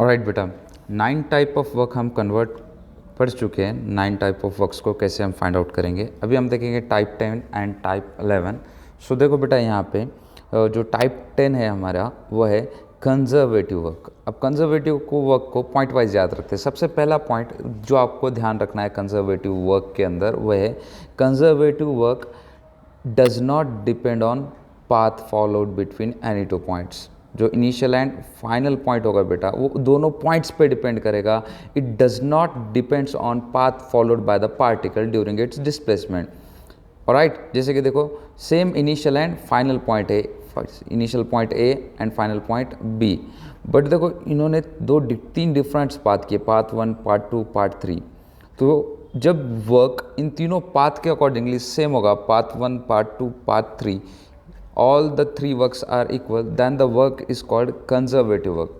Alright बेटा, 9 type of work हम convert पढ़ चुके हैं। 9 टाइप ऑफ वर्क्स को कैसे हम फाइंड आउट करेंगे, अभी हम देखेंगे टाइप 10 एंड टाइप 11। सो देखो बेटा, यहाँ पे जो टाइप 10 है हमारा वो है कंजर्वेटिव वर्क। अब कंजर्वेटिव को वर्क को पॉइंट वाइज याद रखते हैं। सबसे पहला पॉइंट जो आपको ध्यान रखना है कंजर्वेटिव वर्क के अंदर वो है conservative work does not depend on path followed between any two points. जो इनिशियल एंड फाइनल पॉइंट होगा बेटा वो दोनों पॉइंट्स पे डिपेंड करेगा। It does not depends on path followed by the particle during its displacement. Alright, जैसे कि देखो same initial and final point है, initial point A and final point B, but देखो इन्होंने 3 डिफरेंट पाथ किए, path 1, part 2, part 3। तो जब work in तीनों पाथ के अकॉर्डिंगली सेम होगा, path 1, part 2, part 3, all the 3 works are equal, then the work is called conservative work.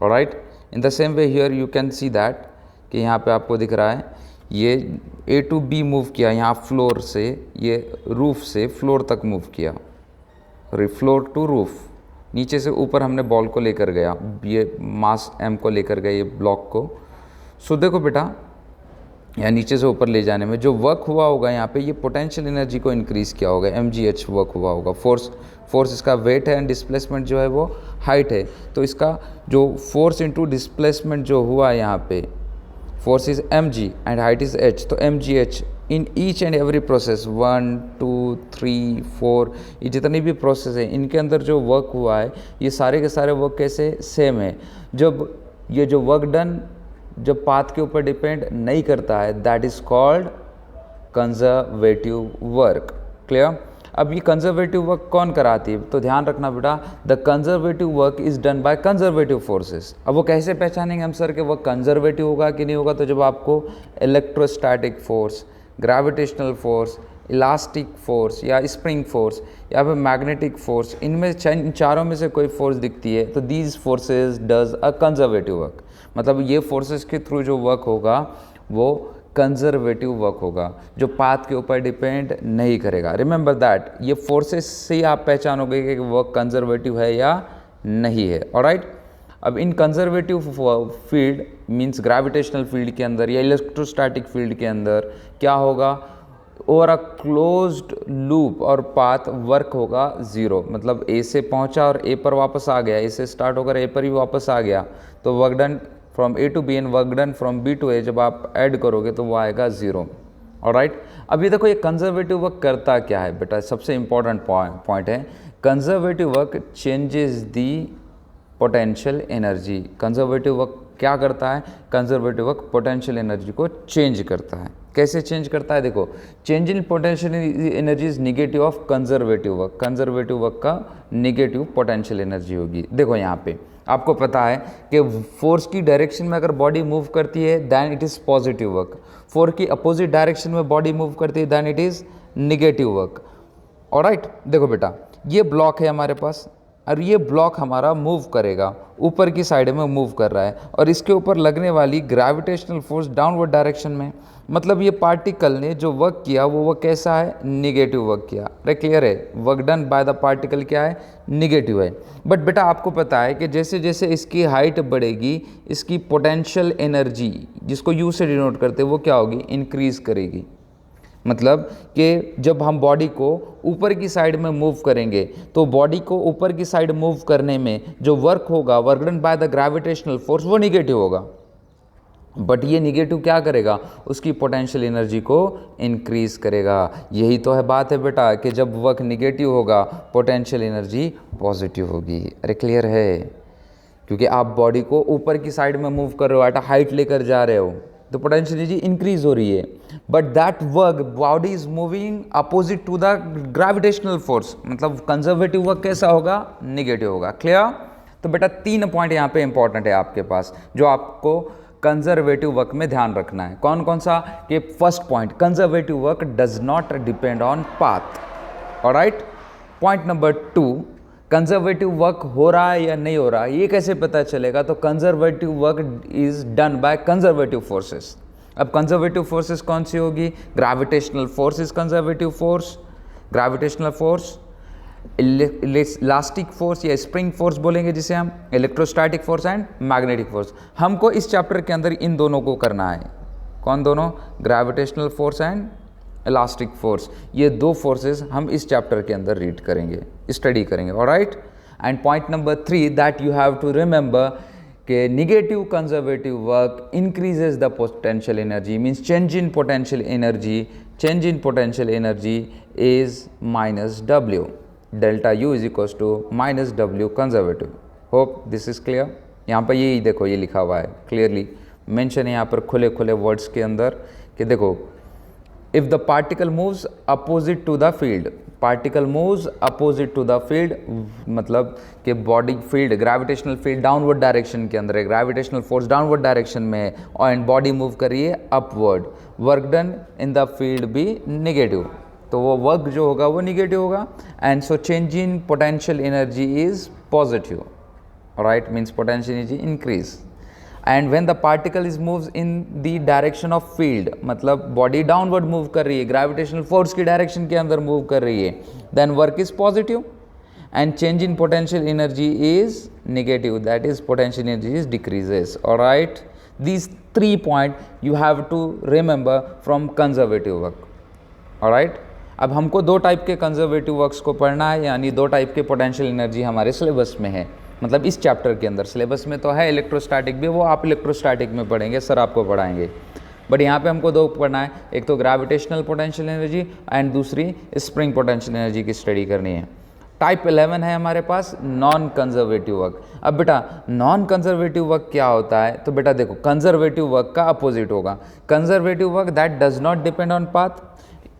Alright, in the same way here you can see that कि यहाँ पे आपको दिख रहा है ये A to B मूव किया, यहाँ फ्लोर से ये रूफ से फ्लोर तक मूव किया, फ्लोर टू रूफ, नीचे से ऊपर हमने बॉल को लेकर गया, ये मास M को लेकर गए ये ब्लॉक को। सो देखो बेटा, या नीचे से ऊपर ले जाने में जो वर्क हुआ होगा यहाँ पे, ये पोटेंशियल एनर्जी को इंक्रीज़ किया होगा, mgh वर्क हुआ होगा। फोर्स इसका वेट है एंड डिस्प्लेसमेंट जो है वो हाइट है। तो इसका जो फोर्स इनटू डिस्प्लेसमेंट जो हुआ यहाँ पे, force is mg and height is h, तो mgh in each and every process 1, 2, 3, 4, ये जितनी भी प्रोसेस है इनके अंदर जो वर्क हुआ है ये सारे के सारे वर्क कैसे सेम है। जब ये जो वर्क डन जब पाथ के ऊपर डिपेंड नहीं करता है, that is called conservative work. Clear? अब ये कंजर्वेटिव वर्क कौन कराती है, तो ध्यान रखना बेटा, the conservative work is done by conservative forces. अब वो कैसे पहचानेंगे हम सर कि वो कंजर्वेटिव होगा कि नहीं होगा, तो जब आपको electrostatic force, gravitational force, elastic force या स्प्रिंग फोर्स या फिर मैग्नेटिक फोर्स, इनमें इन चारों में से कोई फोर्स दिखती है तो these forces does a conservative work. मतलब ये फोर्सेस के थ्रू जो वर्क होगा वो कंजर्वेटिव वर्क होगा, जो पाथ के ऊपर डिपेंड नहीं करेगा। रिमेंबर दैट, ये फोर्सेस से ही आप पहचानोगे कि वर्क कंजर्वेटिव है या नहीं है। ऑलराइट, अब इन conservative field means gravitational field के अंदर या इलेक्ट्रोस्टैटिक फील्ड के अंदर क्या होगा, ओवर अ क्लोज्ड लूप और पाथ वर्क होगा ज़ीरो। मतलब ए से पहुंचा और ए पर वापस आ गया, ए से स्टार्ट होकर ए पर ही वापस आ गया, तो work done from A to B and work done from B to A जब आप ऐड करोगे तो वो आएगा ज़ीरो। ऑलराइट, अब ये देखो ये कंजर्वेटिव वर्क करता क्या है बेटा, सबसे इंपॉर्टेंट पॉइंट है, conservative work changes the potential energy. Conservative work क्या करता है, कंजर्वेटिव वर्क पोटेंशियल एनर्जी को चेंज करता है। कैसे चेंज करता है, देखो change in potential energy is negative of conservative work. Conservative work का निगेटिव पोटेंशियल एनर्जी होगी। देखो यहाँ पे आपको पता है कि फोर्स की डायरेक्शन में अगर बॉडी मूव करती है then it is positive work, force की अपोजिट डायरेक्शन में बॉडी मूव करती है then it is negative work. Alright, देखो बेटा ये ब्लॉक है हमारे पास और ये ब्लॉक हमारा मूव करेगा, ऊपर की साइड में मूव कर रहा है और इसके ऊपर लगने वाली ग्रेविटेशनल फोर्स डाउनवर्ड डायरेक्शन में, मतलब ये पार्टिकल ने जो वर्क किया वो वर्क कैसा है, निगेटिव वर्क किया। अरे क्लियर है, work done by the particle क्या है, निगेटिव है। बट बेटा आपको पता है कि जैसे जैसे इसकी हाइट बढ़ेगी इसकी पोटेंशियल एनर्जी जिसको यू से डिनोट करते हैं वो क्या होगी, इंक्रीज करेगी। मतलब कि जब हम बॉडी को ऊपर की साइड में मूव करेंगे तो बॉडी को ऊपर की साइड मूव करने में जो वर्क होगा, work done by the gravitational force, वो निगेटिव होगा। बट ये निगेटिव क्या करेगा, उसकी पोटेंशियल एनर्जी को इंक्रीज करेगा। यही तो है बात है बेटा कि जब वर्क निगेटिव होगा पोटेंशियल एनर्जी पॉजिटिव होगी। अरे क्लियर है, क्योंकि आप बॉडी को ऊपर की साइड में मूव कर रहे हो, एट हाइट लेकर जा रहे हो तो पोटेंशियल एनर्जी इंक्रीज हो रही है। But that work body is moving opposite to the gravitational force, मतलब कंजर्वेटिव वर्क कैसा होगा, निगेटिव होगा। क्लियर? तो बेटा 3 पॉइंट यहाँ पे इंपॉर्टेंट है आपके पास जो आपको कंजर्वेटिव वर्क में ध्यान रखना है। कौन कौन सा, कि first point, conservative work does not depend on path. Alright, point number 2, conservative work हो रहा है या नहीं हो रहा है ये कैसे पता चलेगा, तो conservative work is done by conservative forces. अब कंजर्वेटिव फोर्सेस कौन सी होगी, gravitational force is conservative force, gravitational force, elastic force या स्प्रिंग फोर्स बोलेंगे जिसे हम, electrostatic force and magnetic force. हमको इस चैप्टर के अंदर इन दोनों को करना है। कौन दोनों? Gravitational force and elastic force. ये दो फोर्सेस हम इस चैप्टर के अंदर रीड करेंगे, स्टडी करेंगे। Alright, and point number 3 that you have to remember कि negative conservative work increases the potential energy, means change in potential energy is minus W, delta U is equal to minus W conservative. Hope this is clear. यहाँ पर यही देखो, ये लिखा हुआ है clearly mention है यहाँ पर खुले खुले वर्ड्स के अंदर कि देखो, if the particle moves opposite to the field, particle moves opposite to the field, मतलब कि body field, gravitational field downward direction के अंदर है, ग्रेविटेशनल फोर्स डाउनवर्ड डायरेक्शन में है एंड बॉडी मूव कर रही है upward, work done in the field भी नेगेटिव, तो वो वर्क जो होगा वो नेगेटिव होगा। And so change in potential energy is positive, right, means potential energy increase. And when the particle is moves in the direction of field, मतलब body downward move कर रही है, ग्रेविटेशनल फोर्स की direction के अंदर move कर रही है, then work is positive and change in potential energy is negative, that is potential energy is decreases. Alright, these 3 points you have to remember from conservative work. Alright, अब हमको 2 type के conservative works को पढ़ना है, यानी 2 type के potential energy हमारे syllabus में है, मतलब इस चैप्टर के अंदर। सिलेबस में तो है इलेक्ट्रोस्टैटिक भी, वो आप इलेक्ट्रोस्टैटिक में पढ़ेंगे, सर आपको पढ़ाएंगे, बट यहाँ पे हमको 2 पढ़ना है, एक तो ग्रेविटेशनल पोटेंशियल एनर्जी एंड दूसरी स्प्रिंग पोटेंशियल एनर्जी की स्टडी करनी है। टाइप 11 है हमारे पास नॉन कंजर्वेटिव वर्क। अब बेटा नॉन कंजर्वेटिव वर्क क्या होता है? तो बेटा देखो, कंजर्वेटिव वर्क का अपोजिट होगा। Conservative work that does not depend on path,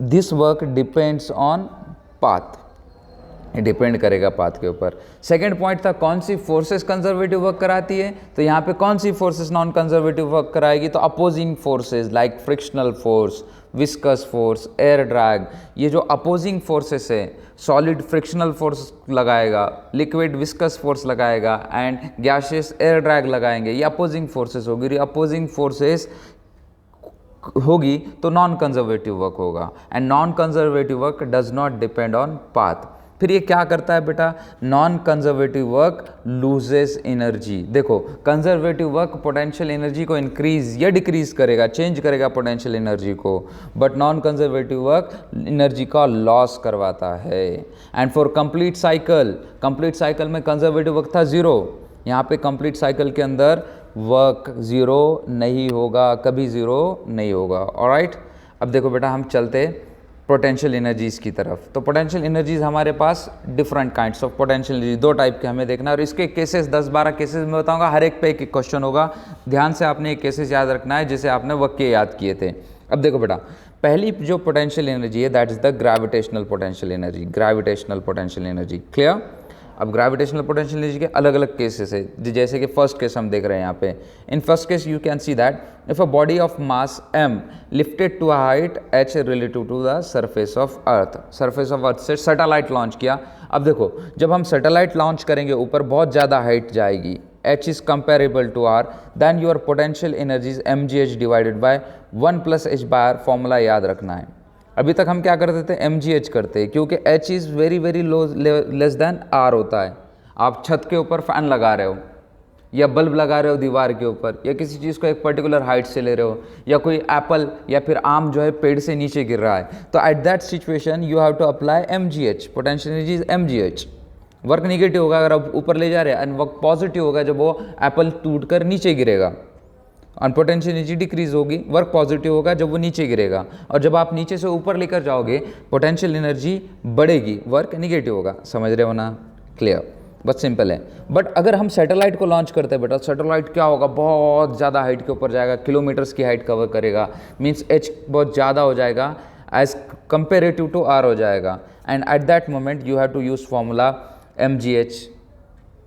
this work depends on path, depend करेगा पाथ के ऊपर। सेकेंड पॉइंट था कौन सी फोर्सेस कंजर्वेटिव वर्क कराती है, तो यहाँ पे कौन सी फोर्सेस नॉन कंजर्वेटिव वर्क कराएगी? तो opposing forces like frictional force, viscous force, air drag, ये जो अपोजिंग फोर्सेस है, सॉलिड फ्रिक्शनल फोर्स लगाएगा, लिक्विड विस्कस फोर्स लगाएगा एंड गैसियस एयर ड्रैग लगाएंगे, ये अपोजिंग फोर्सेस होगी। ये अपोजिंग फोर्सेस होगी तो नॉन कंजर्वेटिव वर्क होगा, and non conservative work does not depend on path. फिर ये क्या करता है बेटा? Non conservative work loses energy. देखो, कंजर्वेटिव वर्क पोटेंशियल एनर्जी को इंक्रीज या डिक्रीज करेगा, चेंज करेगा पोटेंशियल एनर्जी को, but non conservative work energy का लॉस करवाता है। एंड फॉर कंप्लीट साइकिल में कंजर्वेटिव वर्क था 0, यहाँ पे कंप्लीट साइकिल के अंदर वर्क 0 नहीं होगा, कभी 0 नहीं होगा। ऑलराइट, अब देखो बेटा हम चलते पोटेंशियल एनर्जीज़ की तरफ। तो पोटेंशियल एनर्जीज़ हमारे पास different kinds of potential energy 2 type के हमें देखना है, और इसके केसेस 10-12 केसेस में बताऊंगा, हर एक पे एक क्वेश्चन होगा। ध्यान से आपने एक केसेस याद रखना है जिसे आपने वाक्य याद किए थे। अब देखो बेटा, पहली जो पोटेंशियल एनर्जी है that is the gravitational potential energy, gravitational potential energy. Clear? अब ग्रेविटेशनल पोटेंशियल एनर्जी के अलग अलग केसेस है, जैसे कि फर्स्ट केस हम देख रहे हैं यहाँ पे। In first case you can see that if a body of mass m lifted to a height h relative to the surface of earth, surface of earth से सैटेलाइट लॉन्च किया। अब देखो, जब हम सैटेलाइट लॉन्च करेंगे ऊपर बहुत ज़्यादा हाइट जाएगी, h is comparable to r, then your potential energy is mgh divided by 1 + h/r। Formula याद रखना है। अभी तक हम क्या करते थे? mgh करते हैं, क्योंकि h is very very low, less than r होता है। आप छत के ऊपर फैन लगा रहे हो, या बल्ब लगा रहे हो दीवार के ऊपर, या किसी चीज़ को एक पर्टिकुलर हाइट से ले रहे हो, या कोई एप्पल या फिर आम जो है पेड़ से नीचे गिर रहा है, तो at that situation you have to apply mgh, potential energy is mgh। Work negative होगा अगर आप ऊपर ले जा रहे हैं, एंड वर्क पॉजिटिव होगा जब वो एप्पल टूट कर नीचे गिरेगा। और पोटेंशियल एनर्जी डिक्रीज होगी, वर्क पॉजिटिव होगा जब वो नीचे गिरेगा, और जब आप नीचे से ऊपर लेकर जाओगे पोटेंशियल एनर्जी बढ़ेगी, वर्क निगेटिव होगा। समझ रहे हो ना? क्लियर? बस सिंपल है। बट अगर हम सैटेलाइट को लॉन्च करते हैं बेटा, सैटेलाइट क्या होगा? बहुत ज़्यादा हाइट के ऊपर जाएगा, किलोमीटर्स की हाइट कवर करेगा, मीन्स h बहुत ज़्यादा हो जाएगा, एज कंपेरेटिव टू r हो जाएगा, and at that moment you have to use formula mgh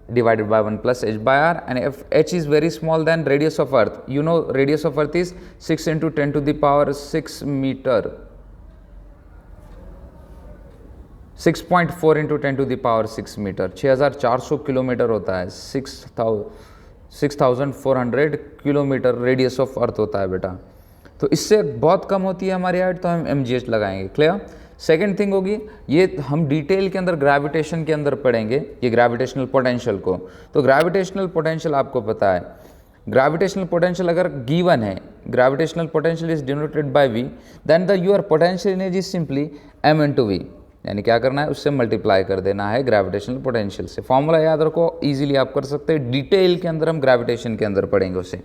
divided by 1 + h/r, and if h is very small then radius of earth, you know radius of earth is 6 × 10⁶ meter, 6.4 × 10⁶ metre, 6400 kilometre होता है, 6400 kilometre radius of earth होता है बेटा। तो इससे बहुत कम होती है हमारी हाइट, तो हम mgh लगाएंगे। क्लियर? सेकेंड थिंग होगी, ये हम डिटेल के अंदर ग्रेविटेशन के अंदर पढ़ेंगे ये ग्रेविटेशनल पोटेंशियल को। तो ग्रेविटेशनल पोटेंशियल आपको पता है, ग्रेविटेशनल पोटेंशियल अगर गिवन है, gravitational potential is denoted by v, then the your potential energy is simply m into V, यानी क्या करना है, उससे मल्टीप्लाई कर देना है ग्रेविटेशनल पोटेंशियल से। फॉर्मूला याद रखो, इजीली आप कर सकते हैं, डिटेल के अंदर हम ग्रेविटेशन के अंदर पढ़ेंगे उसे।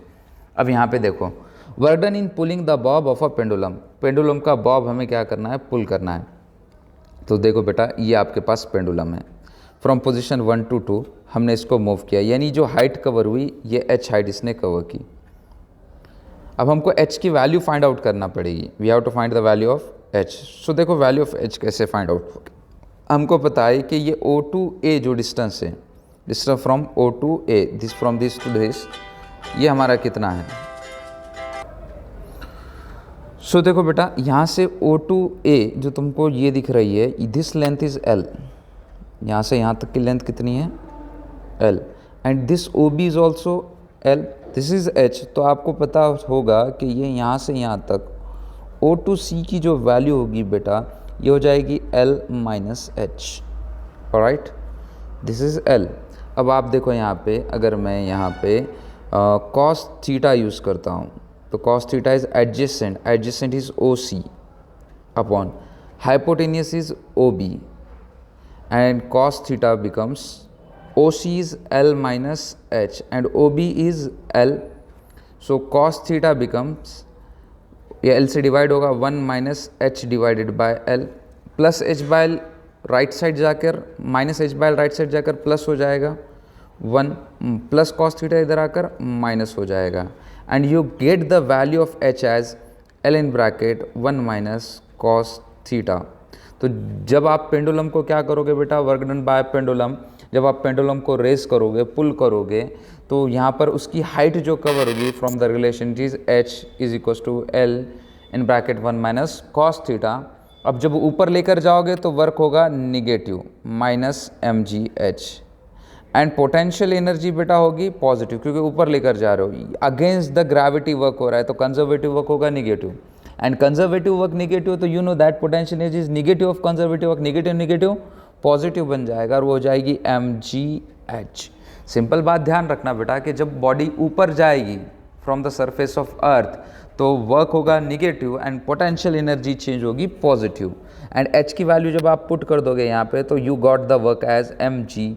अब यहाँ पे देखो, work done in pulling the Bob of a pendulum, pendulum का बॉब हमें क्या करना है, पुल करना है। तो देखो बेटा, ये आपके पास पेंडुलम है, फ्रॉम पोजीशन 1 to 2 हमने इसको मूव किया, यानी जो हाइट कवर हुई ये h हाइट इसने कवर की। अब हमको h की वैल्यू फाइंड आउट करना पड़ेगी, we have to find the value of h। So देखो वैल्यू ऑफ h कैसे फाइंड आउट, हमको पता है कि ये O to A जो डिस्टेंस है, distance from O to A, this from this to this, ये हमारा कितना है। सो देखो बेटा, यहाँ से O to A जो तुमको ये दिख रही है, दिस लेंथ इज़ L, यहाँ से यहाँ तक की लेंथ कितनी है L, and this OB is also L, this is H। तो आपको पता होगा कि ये यहाँ से यहाँ तक O to C की जो वैल्यू होगी बेटा, ये हो जाएगी L minus H, alright, this is L। अब आप देखो यहाँ पे, अगर मैं यहाँ पे कॉस थीटा यूज़ करता हूँ, तो cos theta is adjacent, adjacent is OC upon hypotenuse is OB, and cos theta becomes OC is L minus H and OB is L, so cos theta becomes, ये L से divide होगा 1 minus H divided by L, plus H by right side जाकर minus H by right side जाकर plus हो जाएगा 1, plus cos theta इधर आकर minus हो जाएगा, and you get the value of h as L in bracket 1 minus cos theta. तो जब आप पेंडुलम को क्या करोगे बेटा, वर्क डन बाय पेंडुलम, जब आप पेंडुलम को रेस करोगे, पुल करोगे, तो यहाँ पर उसकी हाइट जो कवर होगी from the relation is h is equal to L in bracket 1 minus cos theta. अब जब ऊपर लेकर जाओगे तो वर्क होगा negative minus mgh, and potential energy बेटा होगी पॉजिटिव, क्योंकि ऊपर लेकर जा रहे हो, अगेंस्ट द ग्रेविटी वर्क हो रहा है, तो कंजर्वेटिव वर्क होगा negative, and conservative work negative, तो you know that potential energy is negative of conservative work, negative negative positive बन जाएगा और वो हो जाएगी mgh। सिंपल बात ध्यान रखना बेटा कि जब बॉडी ऊपर जाएगी from the surface of earth तो वर्क होगा negative and potential energy change होगी पॉजिटिव, एंड h की वैल्यू जब आप पुट कर दोगे यहाँ पे, तो you got the work as mg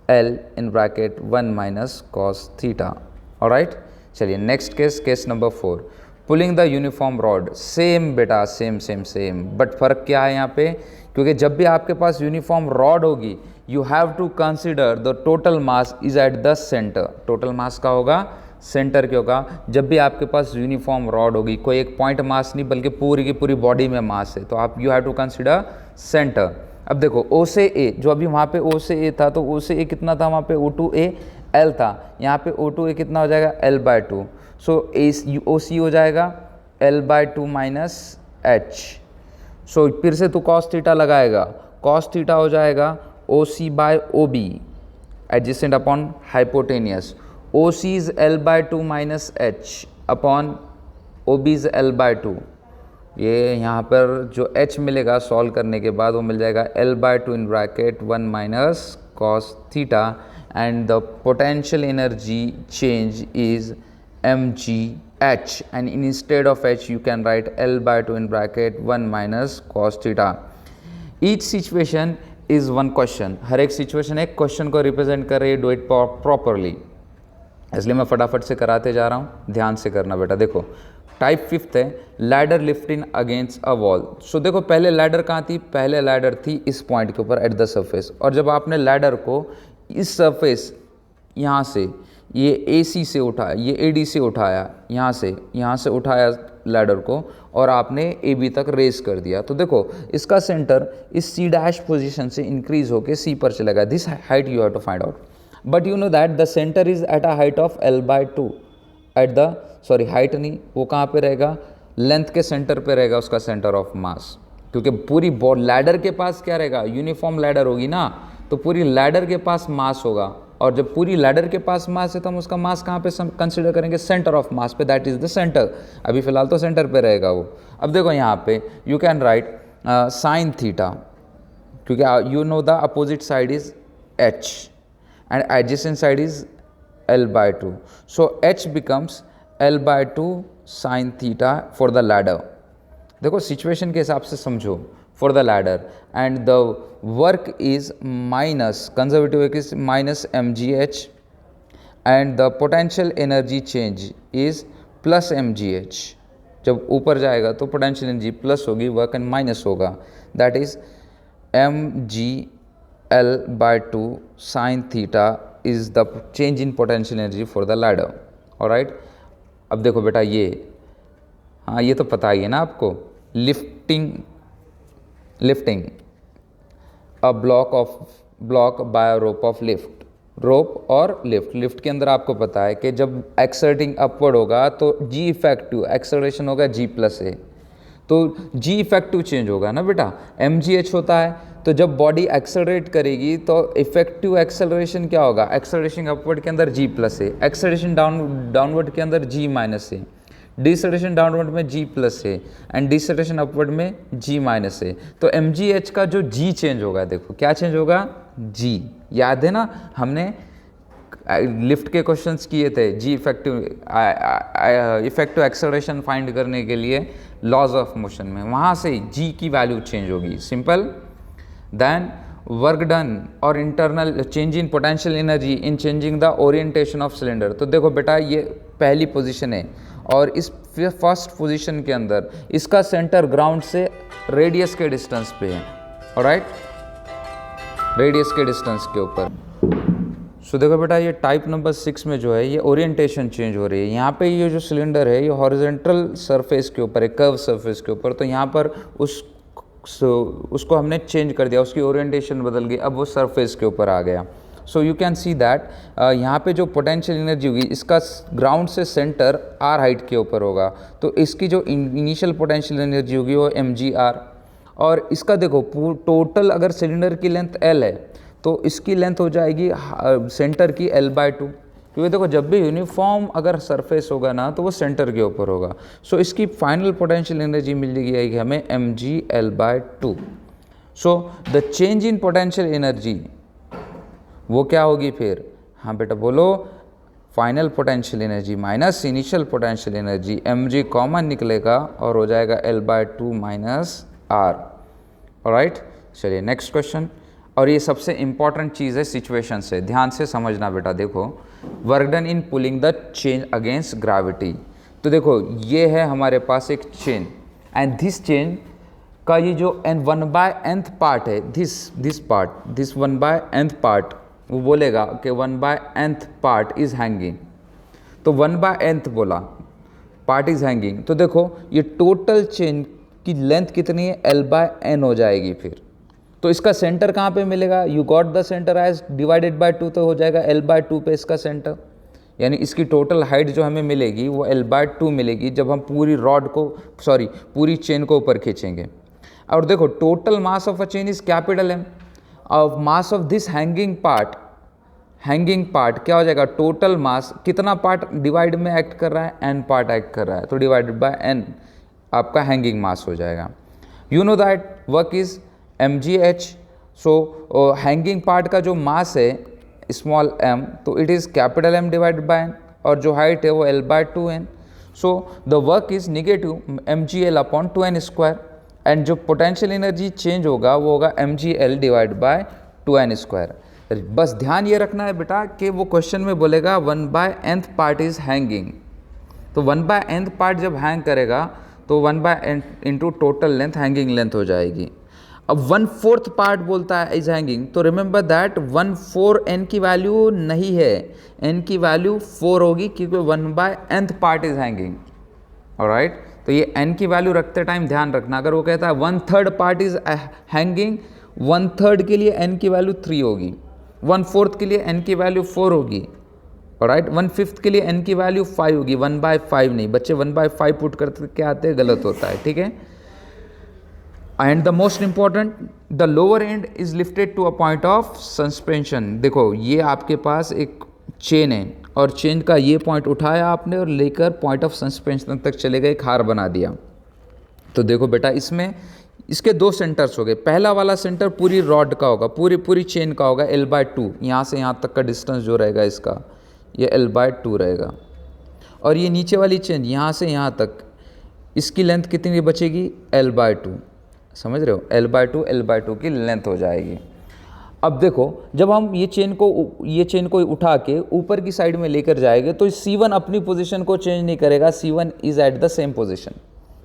L in bracket 1 minus cos theta, alright। चलिए next case, case number 4, pulling the uniform rod. Same बेटा, सेम सेम सेम, बट फर्क क्या है यहाँ पे, क्योंकि जब भी आपके पास यूनिफॉर्म रॉड होगी, you have to consider the total mass is at the centre, total mass का होगा सेंटर के होगा। जब भी आपके पास यूनिफॉर्म रॉड होगी, कोई एक पॉइंट मास नहीं बल्कि पूरी की पूरी बॉडी में मास है, तो आप you have to consider centre. अब देखो O से A, जो अभी वहाँ पे O से A था, तो O से A कितना था वहाँ पे, O to A L था, यहाँ पे O to A कितना हो जाएगा L/2, सो OC हो जाएगा L/2 माइनस H। सो फिर से तू cos थीटा लगाएगा, cos थीटा हो जाएगा OC by OB adjacent upon hypotenuse, OC is L/2 minus H upon OB is L/2। ये यहाँ पर जो h मिलेगा सॉल्व करने के बाद वो मिल जाएगा L/2 in bracket 1 minus cos theta, and the potential energy change is mgh, and instead of h you can write L/2 in bracket 1 minus cos theta. Each situation is one question, हर एक situation एक question को represent कर रही है, do it properly, इसलिए मैं फटाफट से कराते जा रहा हूँ, ध्यान से करना बेटा। देखो टाइप 5th है, ladder lifting against a wall. So देखो पहले लैडर कहाँ थी, पहले लैडर थी इस पॉइंट के ऊपर एट द सरफेस, और जब आपने लैडर को इस सरफेस यहाँ से ये AC से उठाया, ये AD से उठाया, यहाँ से उठाया लैडर को और आपने AB तक रेस कर दिया, तो देखो इसका सेंटर इस C' पोजीशन से इंक्रीज होके C पर चलेगा, this height you have to find out, but you know that the centre is at a height of L/2 at the, sorry height नहीं, वो कहाँ पे रहेगा, लेंथ के सेंटर पे रहेगा उसका सेंटर ऑफ मास, क्योंकि पूरी लैडर के पास क्या रहेगा, यूनिफॉर्म लैडर होगी ना, तो पूरी लैडर के पास मास होगा, और जब पूरी लैडर के पास मास है तो हम उसका मास कहाँ पे कंसिडर करेंगे, सेंटर ऑफ मास पे, दैट इज द सेंटर। अभी फिलहाल तो सेंटर पे रहेगा वो। अब देखो यहाँ पे you can write sine theta, क्योंकि you know the opposite side is h and adjacent side is L by 2. So h becomes L by 2 sin theta for the ladder. देखो सिचुएशन के हिसाब से समझो, for the ladder, and the work is minus, conservative work is minus mgh, and the potential energy change is plus mgh. जब ऊपर जाएगा तो potential energy plus होगी, वर्क एंड माइनस होगा, that is mg L by 2 sin theta is the change in potential energy for the ladder. alright, अब देखो बेटा ये, हाँ ये तो पता ही है ना आपको, lifting a block by a rope of lift, rope और लिफ्ट के अंदर आपको पता है कि जब एक्सर्टिंग अपवर्ड होगा तो जी इफेक्टिव एक्सलरेशन होगा जी प्लस ए, तो जी इफेक्टिव चेंज होगा ना बेटा, एम जी एच होता है, तो जब बॉडी एक्सेलरेट करेगी तो इफेक्टिव एक्सेलरेशन क्या होगा, एक्सेलरेशन अपवर्ड के अंदर जी प्लस है, एक्सेलरेशन डाउनवर्ड के अंदर जी माइनस है, डिसेलरेशन डाउनवर्ड में जी प्लस है एंड डिसेलरेशन अपवर्ड में जी माइनस है। तो एम जी एच का जो जी चेंज होगा, देखो क्या चेंज होगा, जी, याद है ना हमने लिफ्ट के क्वेश्चंस किए थे, जी इफेक्टिव एक्सेलरेशन फाइंड करने के लिए लॉज ऑफ मोशन में, वहाँ से जी की वैल्यू चेंज होगी, सिंपल। देन वर्क डन और internal change in potential energy in changing the orientation of cylinder. तो देखो बेटा ये पहली पोजीशन है और इस फर्स्ट पोजीशन के अंदर इसका सेंटर ग्राउंड से रेडियस के डिस्टेंस पे है, ऑलराइट, रेडियस के डिस्टेंस के ऊपर। सो देखो बेटा ये टाइप नंबर 6 में जो है ये ओरिएंटेशन चेंज हो रही है, यहाँ पे ये जो सिलेंडर है ये हॉरिजॉन्टल सरफेस के ऊपर है, कर्व सरफेस के ऊपर, तो यहाँ पर उसको हमने चेंज कर दिया, उसकी ओरिएंटेशन बदल गई, अब वो सरफेस के ऊपर आ गया। So you can see that यहाँ पे जो पोटेंशियल एनर्जी होगी इसका ग्राउंड से सेंटर आर हाइट के ऊपर होगा, तो इसकी जो इनिशियल पोटेंशियल एनर्जी होगी वो mgr, और इसका देखो टोटल अगर सिलेंडर की लेंथ l है तो इसकी लेंथ हो जाएगी सेंटर की L/2, क्योंकि देखो जब भी यूनिफॉर्म अगर सरफेस होगा ना तो वो सेंटर के ऊपर होगा। सो इसकी फाइनल पोटेंशियल एनर्जी मिल जाएगी हमें mgL/2। So the change in potential energy वो क्या होगी फिर, हाँ बेटा बोलो, final potential energy minus initial potential energy, mg common निकलेगा और हो जाएगा L/2 माइनस r, ऑलराइट। चलिए नेक्स्ट क्वेश्चन, और ये सबसे इंपॉर्टेंट चीज़ है सिचुएशन से, ध्यान से समझना बेटा। देखो work done in pulling the chain against gravity, तो देखो ये है हमारे पास एक चेन एंड दिस चेन का ये जो n1/nth पार्ट है, दिस 1/nth पार्ट, वो बोलेगा कि 1/nth पार्ट इज हैंगिंग, तो 1/nth बोला पार्ट इज हैंगिंग, तो देखो ये टोटल चेन की लेंथ कितनी है, L/n हो जाएगी फिर। तो इसका सेंटर कहाँ पे मिलेगा, you got the centre as divided by 2, तो हो जाएगा L/2 पे इसका सेंटर, यानी इसकी टोटल हाइट जो हमें मिलेगी वो L/2 मिलेगी जब हम पूरी चेन को ऊपर खींचेंगे। और देखो total mass of a chain is capital M, और mass of this hanging part क्या हो जाएगा, टोटल मास, कितना पार्ट डिवाइड में एक्ट कर रहा है, n पार्ट एक्ट कर रहा है, तो डिवाइडेड बाय n आपका हैंगिंग मास हो जाएगा। You know that work is mgh, so hanging part का जो मास है स्मॉल m, तो it is capital M divided by n, और जो हाइट है वो L/2n। So the work is negative mgL/2n², and जो पोटेंशियल एनर्जी चेंज होगा वो होगा mgL डिवाइड बाय 2n²। बस ध्यान ये रखना है बेटा कि वो क्वेश्चन में बोलेगा 1/nth पार्ट इज हैंगिंग, तो 1/nth पार्ट जब हैंग करेगा तो 1/n into total length hanging length हो जाएगी। अब 1/4 पार्ट बोलता है इज हैंगिंग, तो रिमेंबर दैट 1/4 n की वैल्यू नहीं है, n की वैल्यू 4 होगी क्योंकि 1/nth part is hanging, alright. तो ये n की वैल्यू रखते टाइम ध्यान रखना, अगर वो कहता है 1/3 पार्ट इज हैंगिंग, 1/3 के लिए n की वैल्यू 3 होगी, 1/4 के लिए n की वैल्यू 4 होगी, ऑलराइट, 1/5 के लिए n की वैल्यू 5 होगी, 1/5 नहीं, बच्चे 1/5 पुट करते क्या आते हैं, गलत होता है, ठीक है। And the most important, the lower end is lifted to a point of suspension. देखो ये आपके पास एक चेन है और चेन का ये पॉइंट उठाया आपने और लेकर पॉइंट ऑफ सस्पेंशन तक चले गए, एक हार बना दिया। तो देखो बेटा इसमें इसके दो सेंटर्स हो गए। पहला वाला सेंटर पूरी रॉड का होगा, पूरी चेन का होगा L/2, यहाँ से यहाँ तक का डिस्टेंस जो रहेगा इसका ये L/2 रहेगा। और ये नीचे वाली चेन यहाँ से यहाँ तक, इसकी लेंथ कितनी बचेगी? L/2। समझ रहे हो? L/2 की लेंथ हो जाएगी। अब देखो, जब हम ये चेन को उठा के ऊपर की साइड में लेकर जाएंगे तो C1 अपनी पोजीशन को चेंज नहीं करेगा, C1 is at the same position.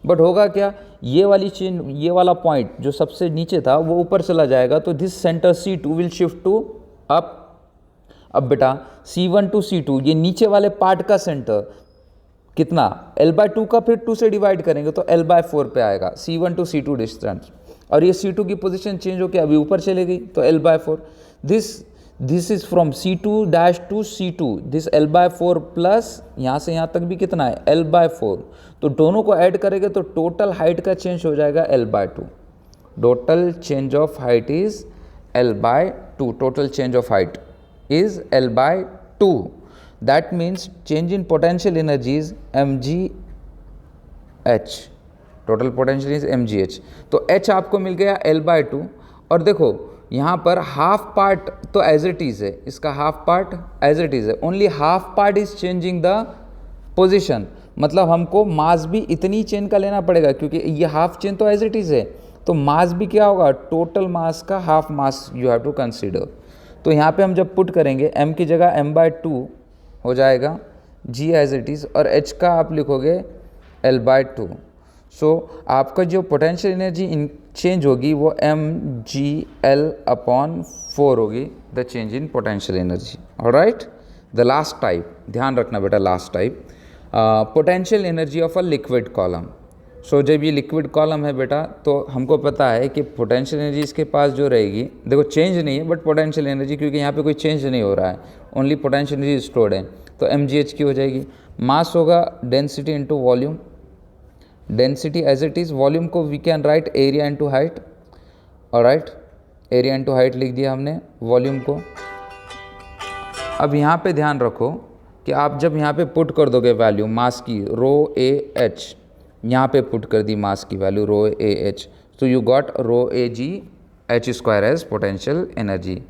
But होगा क्या, ये वाली चेन, ये वाला पॉइंट जो सबसे नीचे था वो ऊपर चला जाएगा, तो this centre C2 will shift to up. अब बेटा C1 टू C2, ये नीचे वाले पार्ट का सेंटर कितना? L/2 का फिर 2 से डिवाइड करेंगे तो L/4 पे आएगा, C1 टू C2 डिस्टेंस। और ये C2 की पोजीशन चेंज होकर अभी ऊपर चले गई तो L/4। This is from C2 to C2, this L/4 plus यहाँ से यहाँ तक भी कितना है? L/4। तो दोनों को ऐड करेंगे तो टोटल हाइट का चेंज हो जाएगा L/2। Total change of height is L/2। Total change of height is L/2। That means change in potential energy is mgh। Total potential is mgh। तो h आपको मिल गया L/2। और देखो यहाँ पर हाफ पार्ट तो एज इट इज़ है, इसका half part as it is है, only half part is changing the position. मतलब हमको मास भी इतनी चेन का लेना पड़ेगा क्योंकि ये हाफ चेन तो एज इट इज़ है, तो मास भी क्या होगा? टोटल मास का half mass you have to consider. तो यहाँ पे हम जब पुट करेंगे m की जगह m/2 हो जाएगा, g एज इट इज़, और h का आप लिखोगे L/2। सो आपका जो पोटेंशियल एनर्जी चेंज होगी वो mgL/4 होगी, the change in potential energy. Alright, the last type, ध्यान रखना बेटा, last type potential energy of a liquid column. So जब ये लिक्विड कॉलम है बेटा तो हमको पता है कि पोटेंशियल एनर्जी इसके पास जो रहेगी, देखो चेंज नहीं है बट पोटेंशियल एनर्जी, क्योंकि यहाँ पे कोई चेंज नहीं हो रहा है, ओनली पोटेंशियल एनर्जी स्टोर्ड है, तो mgh की हो जाएगी। मास होगा density into volume, density as it is, volume को we can write area into height. Alright, area into height लिख दिया हमने वॉल्यूम को। अब यहाँ पे ध्यान रखो कि आप जब यहाँ पे पुट कर दोगे वैल्यू मास की ρAh, यहाँ पे पुट कर दी मास की वैल्यू ρAh, तो you got ρAgh² as potential energy.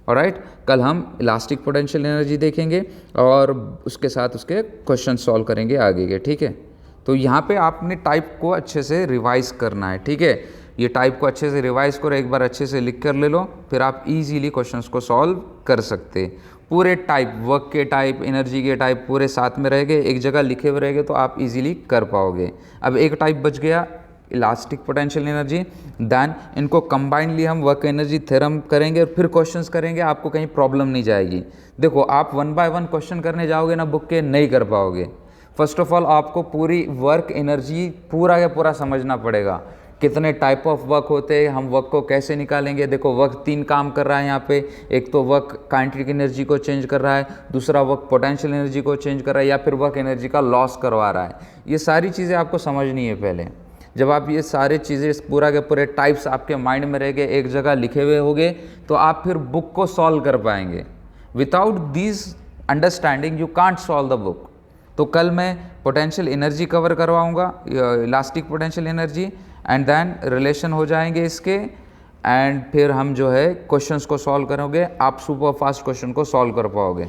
Alright, कल हम इलास्टिक पोटेंशियल एनर्जी देखेंगे और उसके साथ उसके क्वेश्चन सॉल्व करेंगे आगे के, ठीक है। तो यहाँ पे आपने टाइप को अच्छे से रिवाइज करना है, ठीक है। ये टाइप को अच्छे से रिवाइज करो, एक बार अच्छे से लिख कर ले लो, फिर आप इजीली क्वेश्चंस को सॉल्व कर सकते। पूरे टाइप, वर्क के टाइप, एनर्जी के टाइप पूरे साथ में रहेंगे, एक जगह लिखे हुए रहेंगे तो आप इजीली कर पाओगे। अब एक टाइप बच गया इलास्टिक पोटेंशियल एनर्जी, देन इनको कंबाइनली हम वर्क एनर्जी थ्योरम करेंगे और फिर क्वेश्चंस करेंगे, आपको कहीं प्रॉब्लम नहीं जाएगी। देखो आप 1 बाय 1 क्वेश्चन करने जाओगे ना बुक के, नहीं कर पाओगे। फर्स्ट ऑफ ऑल आपको पूरी वर्क एनर्जी पूरा का पूरा समझना पड़ेगा, कितने टाइप ऑफ वर्क होते हैं, हम वर्क को कैसे निकालेंगे। देखो वर्क 3 काम कर रहा है यहाँ पे, एक तो वर्क काइनेटिक एनर्जी को चेंज कर रहा है, दूसरा वर्क पोटेंशियल एनर्जी को चेंज कर रहा है, या फिर वर्क एनर्जी का लॉस करवा रहा है। ये सारी चीज़ें आपको समझनी है पहले। जब आप ये सारे चीज़ें पूरा के पूरे टाइप्स आपके माइंड में रहेंगे, एक जगह लिखे हुए होंगे, तो आप फिर बुक को सॉल्व कर पाएंगे। Without this understanding you can't solve the book. तो कल मैं पोटेंशियल एनर्जी कवर करवाऊंगा, elastic potential energy, and then relation हो जाएंगे इसके, एंड फिर हम जो है क्वेश्चंस को सॉल्व करोगे, आप सुपर फास्ट क्वेश्चन को सॉल्व कर पाओगे।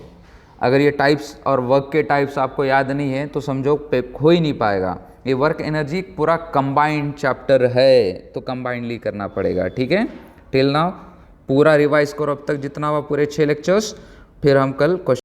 अगर ये टाइप्स और वर्क के टाइप्स आपको याद नहीं है तो समझो हो ही नहीं पाएगा। ये वर्क एनर्जी पूरा कंबाइंड चैप्टर है, तो कंबाइंडली करना पड़ेगा, ठीक है। टिल नाउ पूरा रिवाइज करो अब तक जितना हुआ, पूरे 6 लेक्चर्स, फिर हम कल क्वेश्चन